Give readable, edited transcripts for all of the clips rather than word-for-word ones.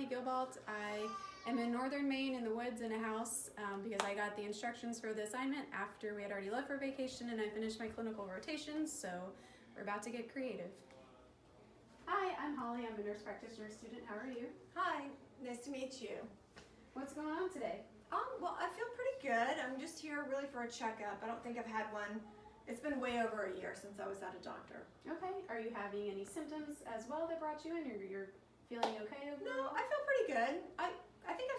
Gilbalt. I am in northern Maine in the woods in a house because I got the instructions for the assignment after we had already left for vacation and I finished my clinical rotations, so we're about to get creative. Hi, I'm Holly. I'm a nurse practitioner student. How are you? Hi, nice to meet you. What's going on today? Well, I feel pretty good. I'm just here really for a checkup. I don't think I've had one. It's been way over a year since I was at a doctor. Okay. Are you having any symptoms as well that brought you in, or you're feeling okay overall? No, I feel pretty good. I think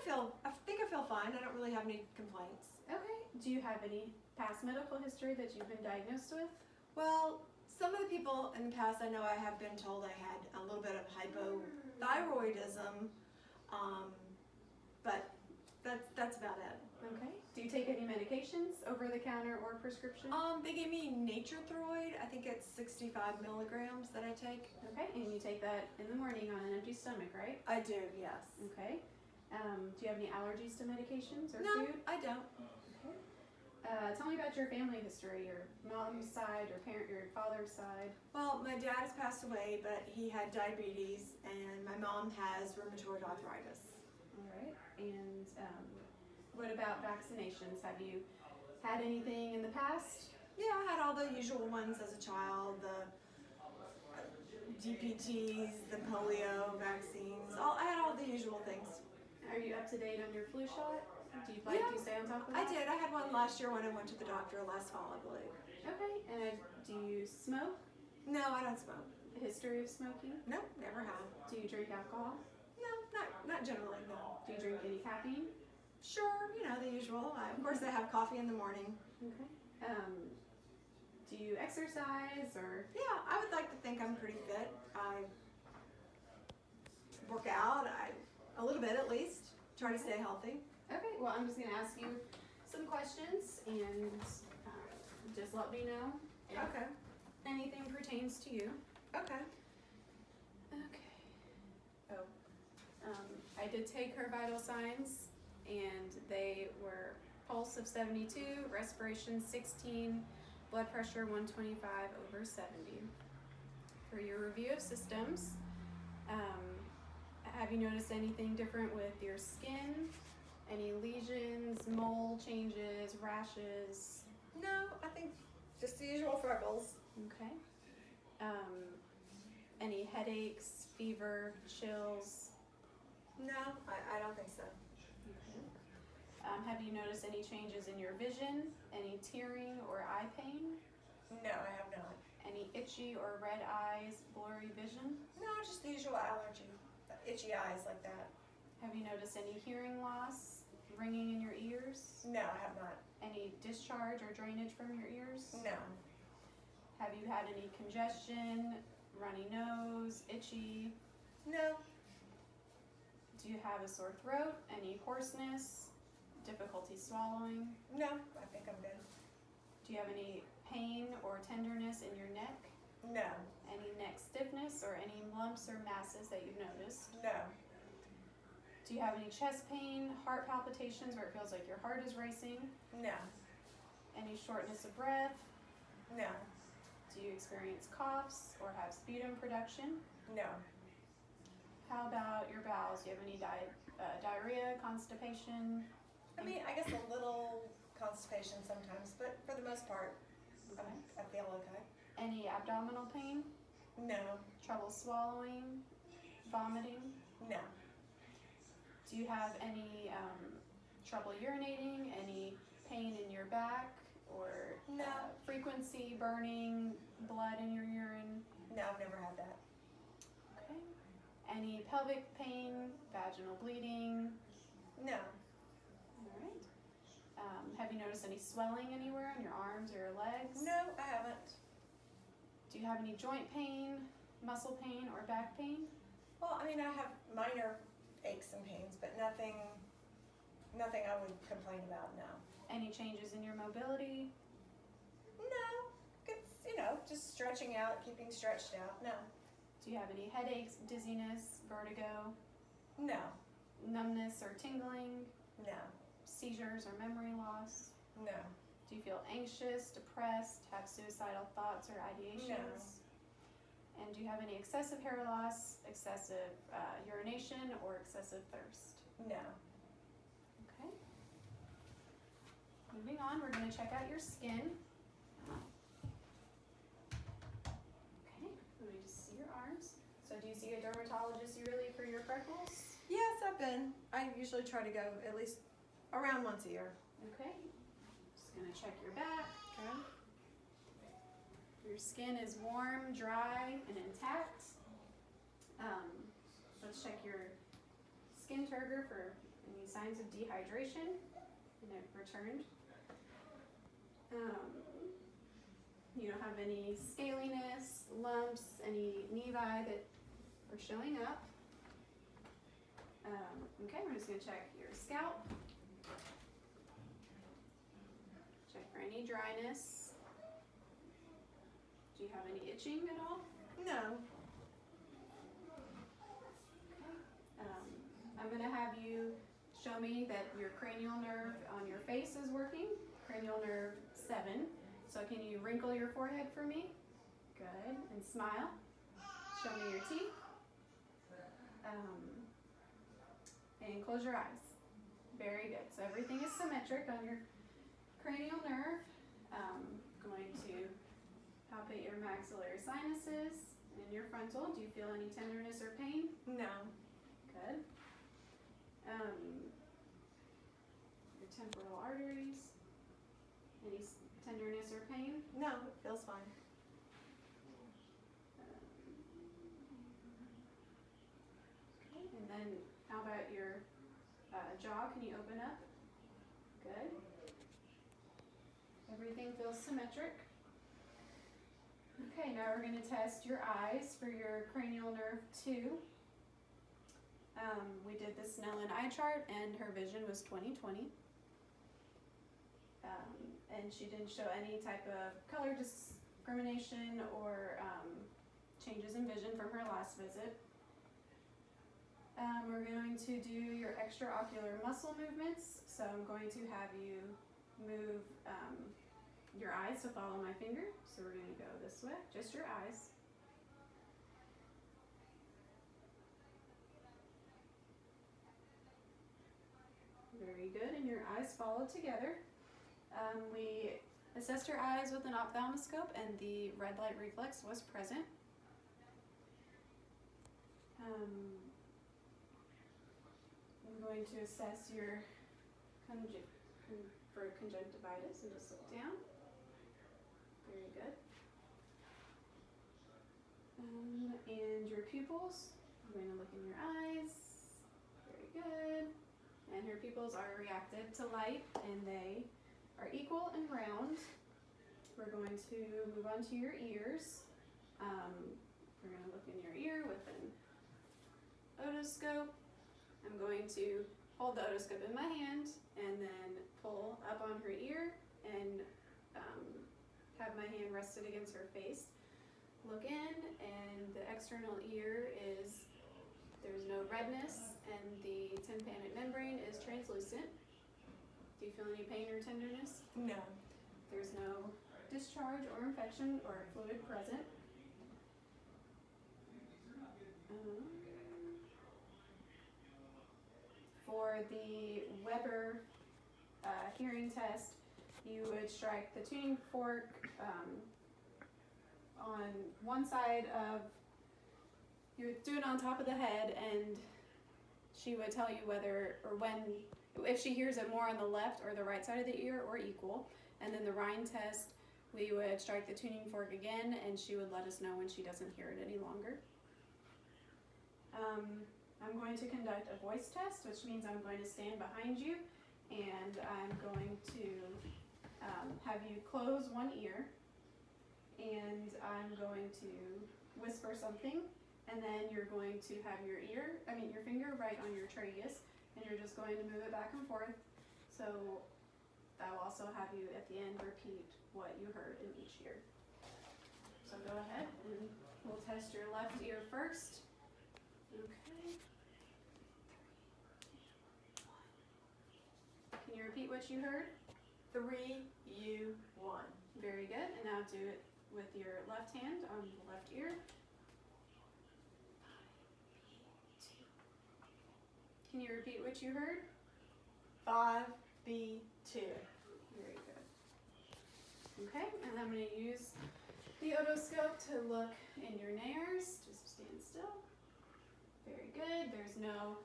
I feel fine. I don't really have any complaints. Okay. Do you have any past medical history that you've been diagnosed with? Well, some of the people in the past I know I have been told I had a little bit of hypothyroidism, but that's about it. Okay. Do you take any medications, over the counter or prescription? They gave me Nature-Throid. I think it's 65 milligrams that I take. Okay, and you take that in the morning on an empty stomach, right? I do, yes. Okay. Do you have any allergies to medications or No, food? I don't. Okay. Tell me about your family history, your mom's side, your father's side. Well, my dad has passed away, but he had diabetes, and my mom has rheumatoid arthritis. All right. And what about vaccinations? Have you had anything in the past? Yeah, I had all the usual ones as a child, the DPTs, the polio vaccines. I had all the usual things. Are you up to date on your flu shot? Do you stay on top of I that? did. I had one last year when I went to the doctor last fall, I believe. Okay. And do you smoke? No, I don't smoke. A history of smoking? Nope, never have. Do you drink alcohol? No, not generally, no. Do you drink any caffeine? Sure, the usual. Of course, I have coffee in the morning. Okay. Do you exercise or? Yeah, I would like to think I'm pretty fit. I work out, a little bit at least. Try to stay healthy. Okay, well, I'm just going to ask you some questions and just let me know if Okay. anything pertains to you. Okay. Okay. Oh, I did take her vital signs, and they were pulse of 72, respiration 16, blood pressure 125/70. For your review of systems, have you noticed anything different with your skin? Any lesions, mole changes, rashes? No, I think just the usual freckles. Okay. Any headaches, fever, chills? No, I don't think so. Okay. Have you noticed any changes in your vision? Any tearing or eye pain? No, I have not. Any itchy or red eyes, blurry vision? No, just the usual allergy. Itchy eyes like that. Have you noticed any hearing loss, ringing in your ears? No, I have not. Any discharge or drainage from your ears? No. Have you had any congestion, runny nose, itchy? No. Do you have a sore throat, any hoarseness, difficulty swallowing? No, I think I'm good. Do you have any pain or tenderness in your neck? No. Any neck stiffness or any lumps or masses that you've noticed? No. Do you have any chest pain, heart palpitations where it feels like your heart is racing? No. Any shortness of breath? No. Do you experience coughs or have sputum production? No. How about your bowels? Do you have any diarrhea, constipation? I mean, I guess a little constipation sometimes, but for the most part, Okay. I feel okay. Any abdominal pain? No. Trouble swallowing? Vomiting? No. Do you have any trouble urinating? Any pain in your back? Or No. frequency, burning, blood in your urine? No, I've never had that. Okay. Any pelvic pain, vaginal bleeding? No. All right. Have you noticed any swelling anywhere in your arms or your legs? No, I haven't. Do you have any joint pain, muscle pain, or back pain? Well, I mean, I have minor aches and pains, but nothing I would complain about, no. Any changes in your mobility? No. It's, just stretching out, keeping stretched out, no. Do you have any headaches, dizziness, vertigo, No. numbness or tingling, No. seizures or memory loss? No. Do you feel anxious, depressed, have suicidal thoughts or ideations? And do you have any excessive hair loss, excessive urination, or excessive thirst? No. Okay. Moving on, we're going to check out your skin. Okay, let me just see your arms. So do you see a dermatologist yearly for your freckles? Yes, I usually try to go at least around once a year. Okay. Just going to check your back. Okay. Your skin is warm, dry, and intact. Let's check your skin turgor for any signs of dehydration, and it returned. You don't have any scaliness, lumps, any nevi that are showing up. Okay, we're just going to check your scalp. Check for any dryness. Do you have any itching at all? No. I'm going to have you show me that your cranial nerve on your face is working, cranial nerve 7. So can you wrinkle your forehead for me? Good. And smile. Show me your teeth. And close your eyes. Very good. So everything is symmetric on your cranial nerve. Going to palpate your maxillary sinuses and your frontal. Do you feel any tenderness or pain? No. Good. Your temporal arteries. Any tenderness or pain? No, it feels fine. Okay. And then how about your jaw? Can you open up? Good. Everything feels symmetric. Okay, now we're going to test your eyes for your cranial nerve 2. We did the Snellen eye chart, and her vision was 20/20. And she didn't show any type of color discrimination or changes in vision from her last visit. We're going to do your extraocular muscle movements. So I'm going to have you move your eyes to follow my finger. So we're going to go this way, just your eyes. Very good, and your eyes follow together. We assessed your eyes with an ophthalmoscope, and the red light reflex was present. I'm going to assess your for conjunctivitis, and just look down. Very good. And your pupils, I'm going to look in your eyes. Very good. And her pupils are reactive to light, and they are equal and round. We're going to move on to your ears. We're going to look in your ear with an otoscope. I'm going to hold the otoscope in my hand and then pull up on her ear and have my hand rested against her face. Look in, and the external ear is, there's no redness, and the tympanic membrane is translucent. Do you feel any pain or tenderness? No. There's no discharge or infection or fluid present. For the Weber hearing test, you would strike the tuning fork on one side of, you would do it on top of the head, and she would tell you whether or when, if she hears it more on the left or the right side of the ear or equal. And then the Rhine test, we would strike the tuning fork again, and she would let us know when she doesn't hear it any longer. I'm going to conduct a voice test, which means I'm going to stand behind you, and I'm going to have you close one ear, and I'm going to whisper something, and then you're going to have your finger right on your tragus, and you're just going to move it back and forth. So that will also have you at the end repeat what you heard in each ear. So go ahead, and we'll test your left ear first. Okay. Can you repeat what you heard? 3, U, 1. Very good. And now do it with your left hand on the left ear. Can you repeat what you heard? 5B2. Very good. Okay, and I'm going to use the otoscope to look in your nares. Just stand still. Very good. There's no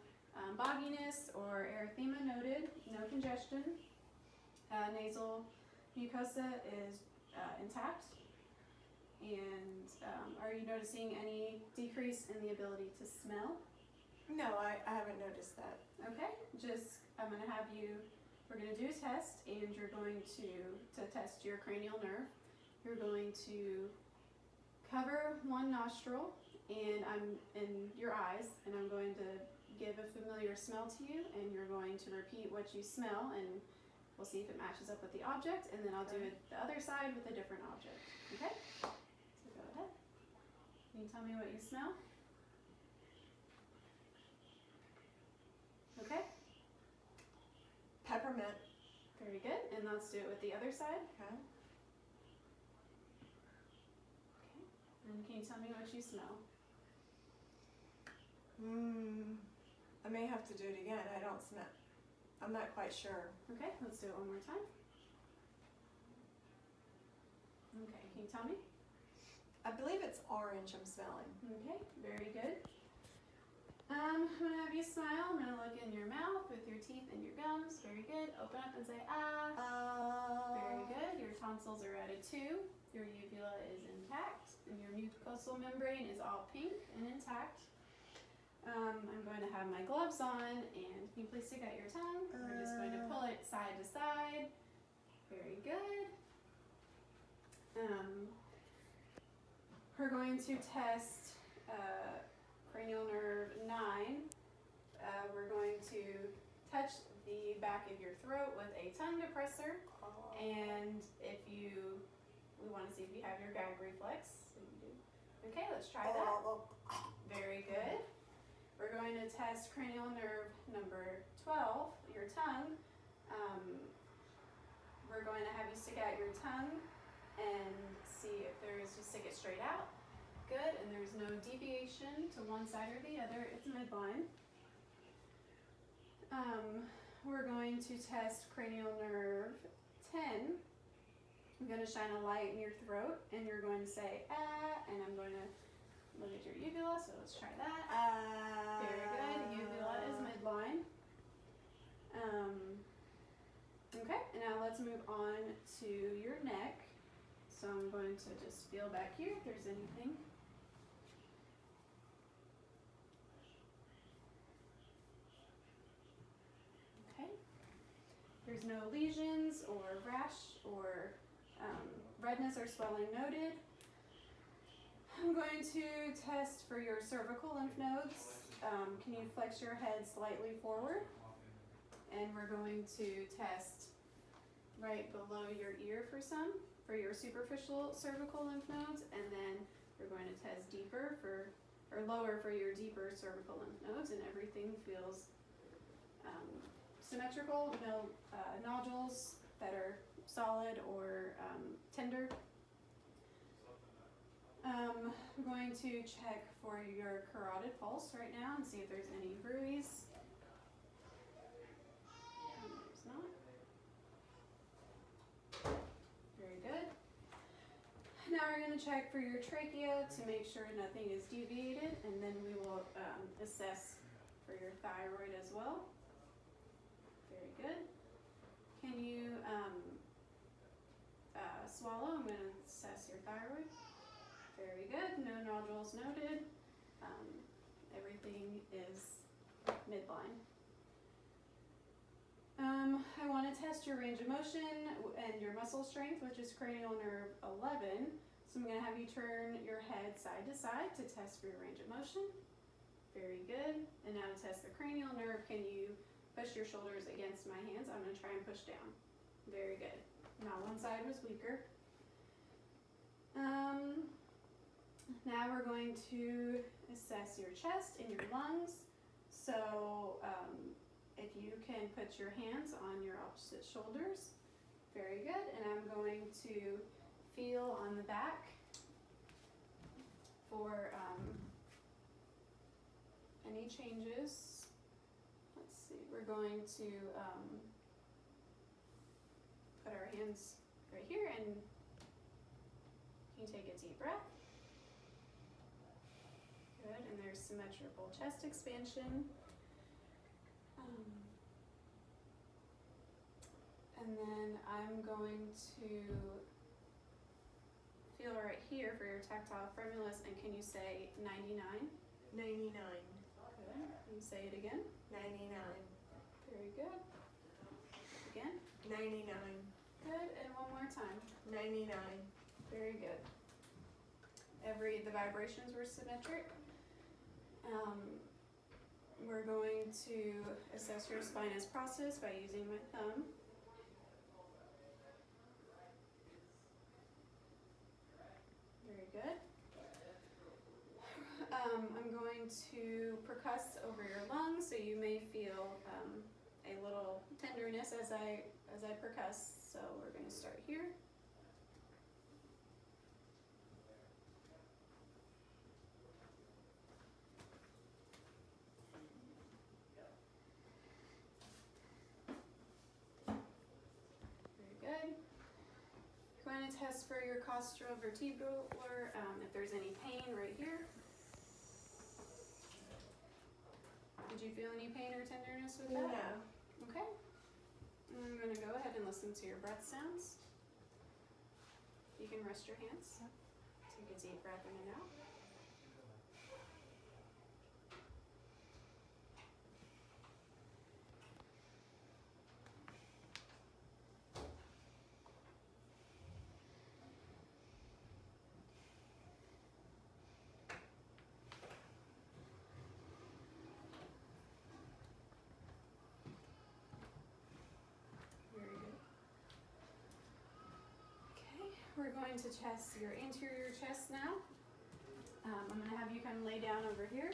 bogginess or erythema noted. No congestion. Nasal mucosa is intact. And are you noticing any decrease in the ability to smell? No, I haven't noticed that. Okay, I'm going to have you, we're going to do a test, and you're going to test your cranial nerve. You're going to cover one nostril and I'm in your eyes, and I'm going to give a familiar smell to you, and you're going to repeat what you smell, and we'll see if it matches up with the object, and then I'll do it the other side with a different object. Okay? So go ahead. Can you tell me what you smell? Okay? Peppermint. Very good. And let's do it with the other side. Okay. Okay. And can you tell me what you smell? I may have to do it again. I don't smell. I'm not quite sure. Okay, let's do it one more time. Okay, can you tell me? I believe it's orange I'm smelling. Okay, very good. I'm gonna have you smile. I'm gonna look in your mouth with your teeth and your gums. Very good. Open up and say ah. Very good. Your tonsils are at a 2. Your uvula is intact, and your mucosal membrane is all pink and intact. I'm going to have my gloves on, and can you please stick out your tongue? We're just going to pull it side to side. Very good. We're going to test cranial nerve 9. We're going to touch the back of your throat with a tongue depressor, and we want to see if you have your gag reflex. So you do. Okay, let's try that. Very good. We're going to test cranial nerve number 12, your tongue. We're going to have you stick out your tongue and see if just stick it straight out. Good, and there's no deviation to one side or the other. It's midline. We're going to test cranial nerve 10. I'm going to shine a light in your throat, and you're going to say ah, and I'm going to look at your uvula, so let's try that. Very good. Uvula is midline. Okay, and now let's move on to your neck. So I'm going to just feel back here if there's anything. Okay. There's no lesions or rash or redness or swelling noted. I'm going to test for your cervical lymph nodes. Can you flex your head slightly forward? And we're going to test right below your ear for your superficial cervical lymph nodes, and then we're going to test lower for your deeper cervical lymph nodes, and everything feels symmetrical, no nodules that are solid or tender. I'm going to check for your carotid pulse right now and see if there's any bruise. There's not. Very good. Now we're going to check for your trachea to make sure nothing is deviated, and then we will assess for your thyroid as well. Very good. Can you swallow? I'm going to assess your thyroid. Very good. No nodules noted. Everything is midline. I want to test your range of motion and your muscle strength, which is cranial nerve 11. So I'm going to have you turn your head side to side to test for your range of motion. Very good. And now to test the cranial nerve, can you push your shoulders against my hands? I'm going to try and push down. Very good. Now one side was weaker. Now we're going to assess your chest and your lungs. So if you can put your hands on your opposite shoulders. Very good. And I'm going to feel on the back for any changes. we're going to put our hands right here, and you take a deep breath. Good, and there's symmetrical chest expansion. And then I'm going to feel right here for your tactile femorlis, and can you say 99? 99. Good. Can you say it again? 99. Very good. Again? 99. Good, and one more time. 99. Very good. The vibrations were symmetric. We're going to assess your spinous process by using my thumb. Very good. I'm going to percuss over your lungs, so you may feel a little tenderness as I percuss. So we're going to start here. Going to test for your costovertebral, if there's any pain right here. Did you feel any pain or tenderness with that? No. Okay. And I'm going to go ahead and listen to your breath sounds. You can rest your hands. Take a deep breath in and out. We're going to test your anterior chest now. I'm going to have you kind of lay down over here.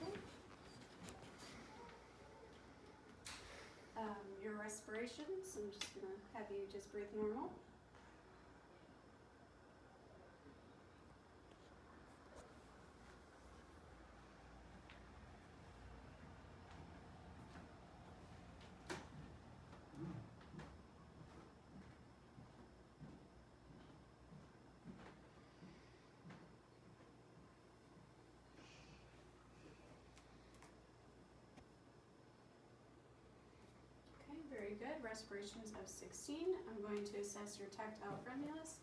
Okay. Your respirations, I'm just going to have you just breathe normal. Very good. Respirations of 16. I'm going to assess your tactile femorlis.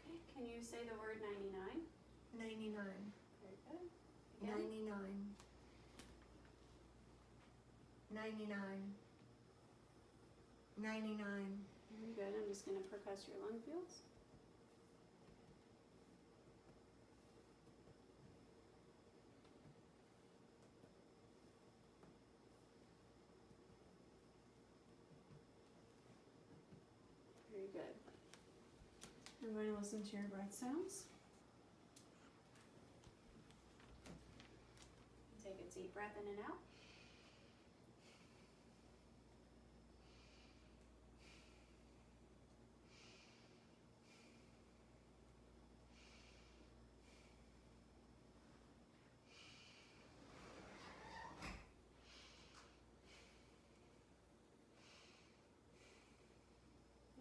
Okay, can you say the word 99? 99. Very good. Again. 99. 99. 99. Very good. I'm just going to percuss your lung fields. Very good. I'm going to listen to your breath sounds. Take a deep breath in and out.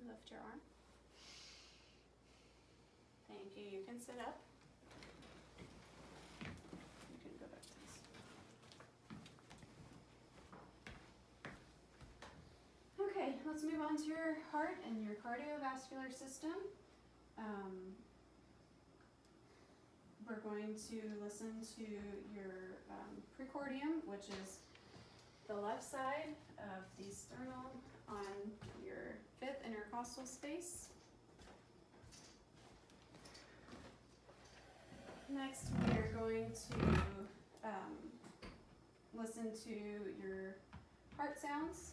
Lift your arm. Thank you. You can sit up. You can go back to this. Okay, let's move on to your heart and your cardiovascular system. We're going to listen to your precordium, which is the left side of the sternum on your fifth intercostal space. Next, we are going to listen to your heart sounds.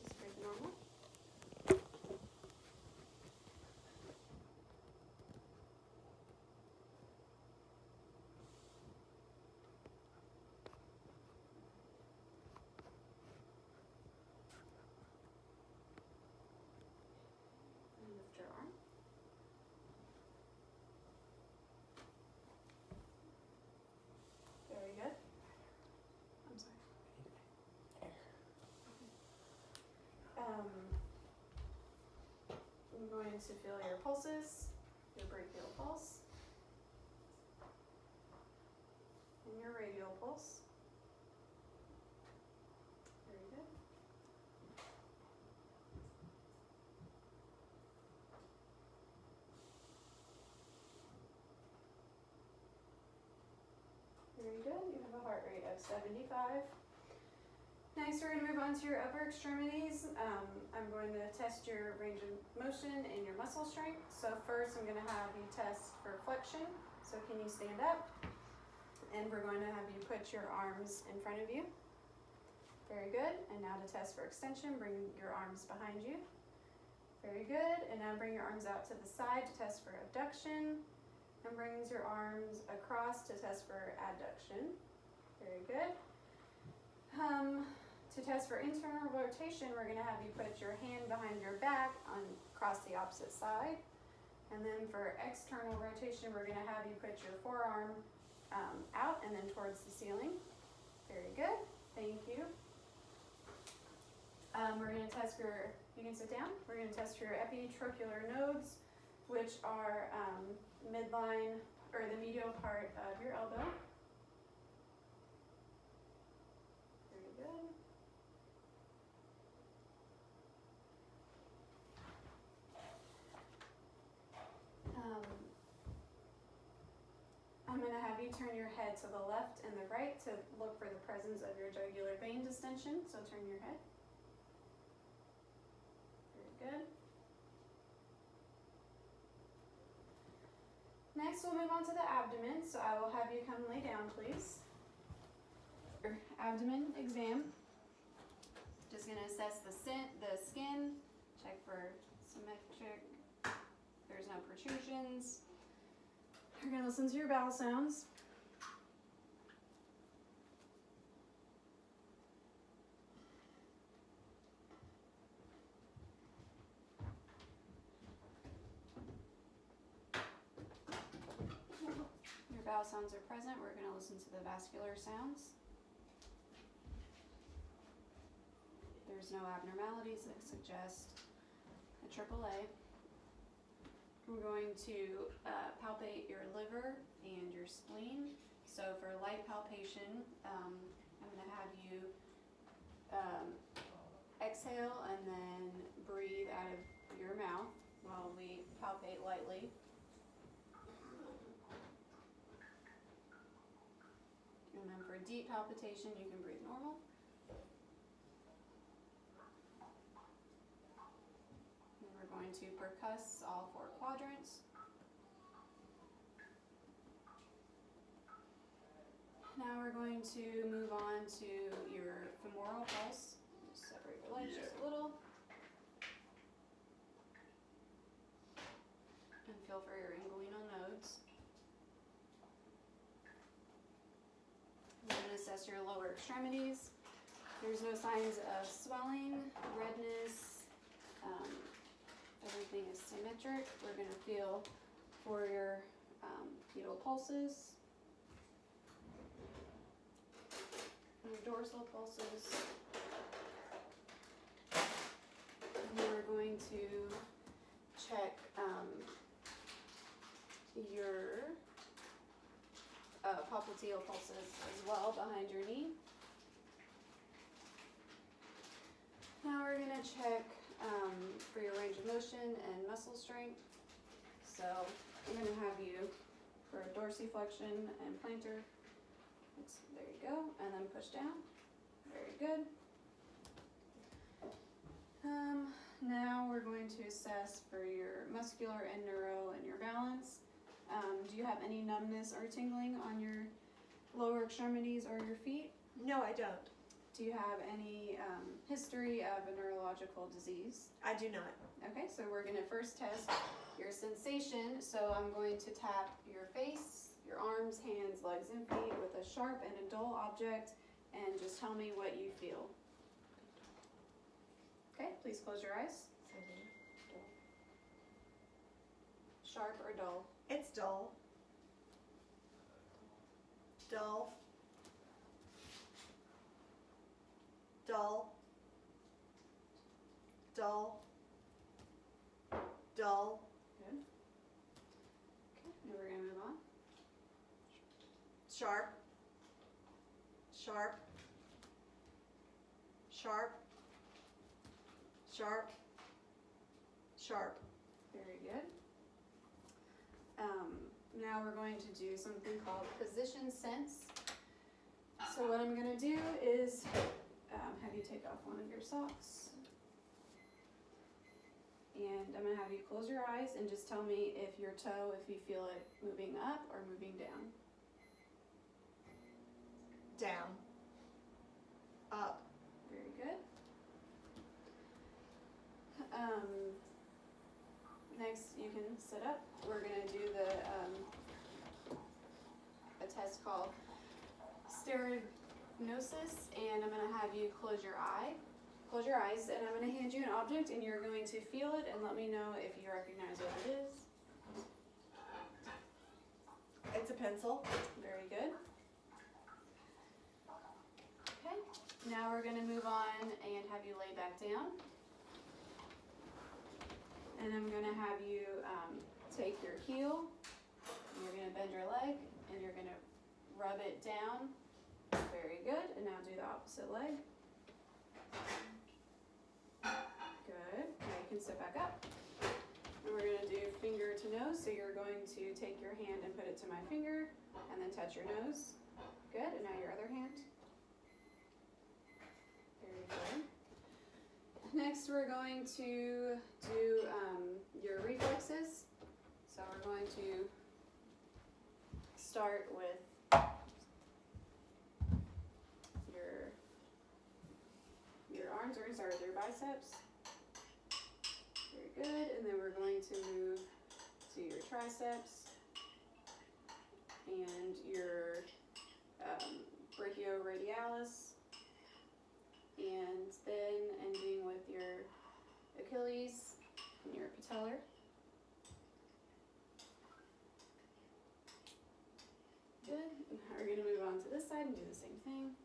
Just breathe normal. And lift your arm. to feel your pulses, your brachial pulse, and your radial pulse. Very good. Very good. You have a heart rate of 75. Next, we're going to move on to your upper extremities. I'm going to test your range of motion and your muscle strength. So first, I'm going to have you test for flexion. So can you stand up? And we're going to have you put your arms in front of you. Very good. And now to test for extension, bring your arms behind you. Very good. And now bring your arms out to the side to test for abduction. And brings your arms across to test for adduction. Very good. To test for internal rotation, we're going to have you put your hand behind your back across the opposite side. And then for external rotation, we're going to have you put your forearm out and then towards the ceiling. Very good. Thank you. We're going to test your, you can sit down. We're going to test your epitrochlear nodes, which are midline or the medial part of your elbow. Very good. I'm going to have you turn your head to the left and the right to look for the presence of your jugular vein distension. So turn your head. Very good. Next, we'll move on to the abdomen. So I will have you come lay down, please. Abdomen exam. Just going to assess the skin, check for symmetric, there's no protrusions. You're going to listen to your bowel sounds. Your bowel sounds are present. We're going to listen to the vascular sounds. There's no abnormalities that suggest a AAA. We're going to palpate your liver and your spleen. So for light palpation, I'm going to have you exhale and then breathe out of your mouth while we palpate lightly. And then for deep palpitation, you can breathe normal. And we're going to percuss all 4 quadrants. Now we're going to move on to your femoral pulse. Just separate your legs just a little. And feel for your inguinal nodes. We're going to assess your lower extremities. There's no signs of swelling, redness. Everything is symmetric. We're going to feel for your pedal pulses. And your dorsal pulses. And then we're going to check your popliteal pulses as well behind your knee. Now we're going to check for your range of motion and muscle strength. So I'm going to have you for a dorsiflexion and plantar. There you go, and then push down. Very good. Now we're going to assess for your muscular and neuro and your balance. Do you have any numbness or tingling on your lower extremities or your feet? No, I don't. Do you have any history of a neurological disease? I do not. Okay, so we're going to first test your sensation. So I'm going to tap your face, your arms, hands, legs, and feet with a sharp and a dull object, and just tell me what you feel. Okay, please close your eyes. Sharp or dull? It's dull. Dull. Dull. Dull. dull. Good. Okay, now we're gonna move on. Sharp, sharp, sharp, sharp, sharp. Very good. Now we're going to do something called position sense. So what I'm gonna do is have you take off one of your socks. And I'm gonna have you close your eyes and just tell me if your toe, if you feel it moving up or moving down. Down, up. Very good. Next, you can sit up. We're gonna do a test called sterignosis, and I'm gonna have you close your eyes, and I'm gonna hand you an object, and you're going to feel it and let me know if you recognize what it is. It's a pencil. Very good. Okay, now we're gonna move on and have you lay back down. And I'm gonna have you take your heel, and you're gonna bend your leg, and you're gonna rub it down. Very good, and now do the opposite leg. Good, now you can sit back up. And we're gonna do finger to nose, so you're going to take your hand and put it to my finger, and then touch your nose. Good, and now your other hand. Very good. Next, we're going to do your reflexes. So we're going to start with your arms, or start with your biceps. Very good. And then we're going to move to your triceps and your brachioradialis. And then ending with your Achilles and your patellar. Good. Now we're going to move on to this side and do the same thing.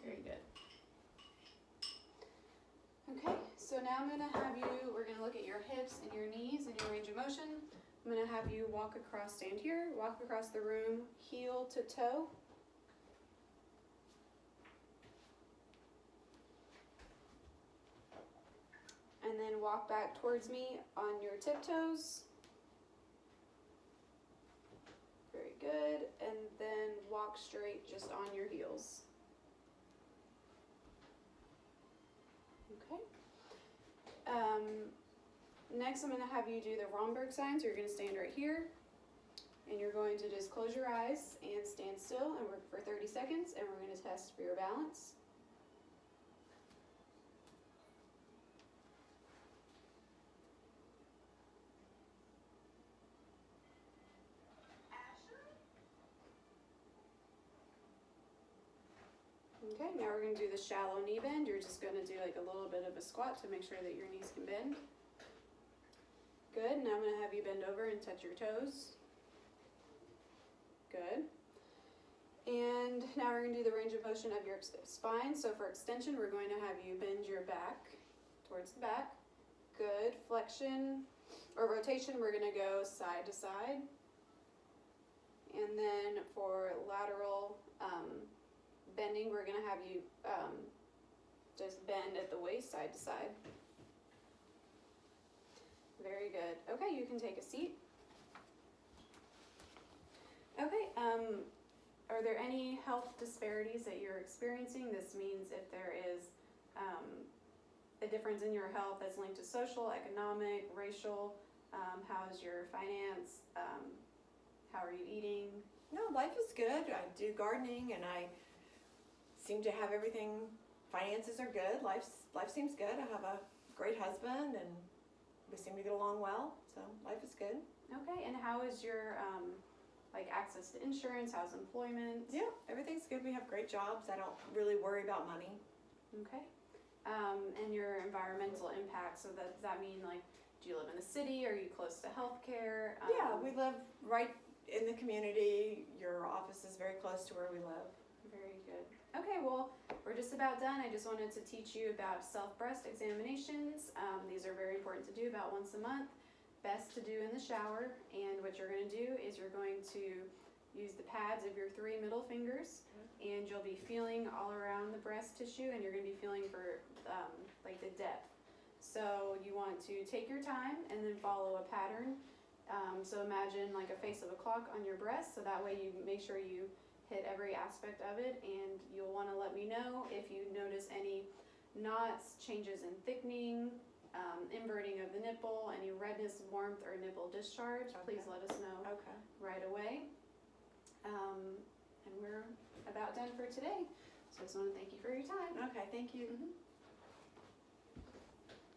Very good. Okay, so now I'm going to have you, we're going to look at your hips and your knees and your range of motion. I'm going to have you walk across, stand here, walk across the room, heel to toe. And then walk back towards me on your tiptoes. Very good. And then walk straight just on your heels. Okay. Next, I'm going to have you do the Romberg sign. So you're going to stand right here. And you're going to just close your eyes and stand still and work for 30 seconds. And we're going to test for your balance. Okay, now we're going to do the shallow knee bend. You're just going to do like a little bit of a squat to make sure that your knees can bend. Good, now I'm going to have you bend over and touch your toes. Good. And now we're going to do the range of motion of your spine. So for extension, we're going to have you bend your back towards the back. Good. Flexion or rotation, we're going to go side to side. And then for lateral bending, we're going to have you just bend at the waist side to side. Very good. Okay, you can take a seat. Okay, are there any health disparities that you're experiencing? This means if there is a difference in your health that's linked to social, economic, racial, how's your finance, how are you eating? No, life is good. I do gardening and I seem to have everything. Finances are good. Life seems good. I have a great husband and we seem to get along well. So life is good. Okay, and how is your like access to insurance? How's employment? Yeah, everything's good. We have great jobs. I don't really worry about money. Okay. And your environmental impact. So does that mean like, do you live in the city? Are you close to healthcare? Yeah, we live right in the community. Your office is very close Okay, well, we're just about done. I just wanted to teach you about self-breast examinations. These are very important to do about once a month. Best to do in the shower. And what you're going to do is you're going to use the pads of your 3 middle fingers, and you'll be feeling all around the breast tissue, and you're going to be feeling for like the depth. So you want to take your time and then follow a pattern. So imagine like a face of a clock on your breast, so that way you make sure you hit every aspect of it, and you'll want to let me know if you notice any knots, changes in thickening, inverting of the nipple, any redness, warmth, or nipple discharge. Please let us know right away. And we're about done for today. So I just want to thank you for your time. Okay, thank you. Mm-hmm.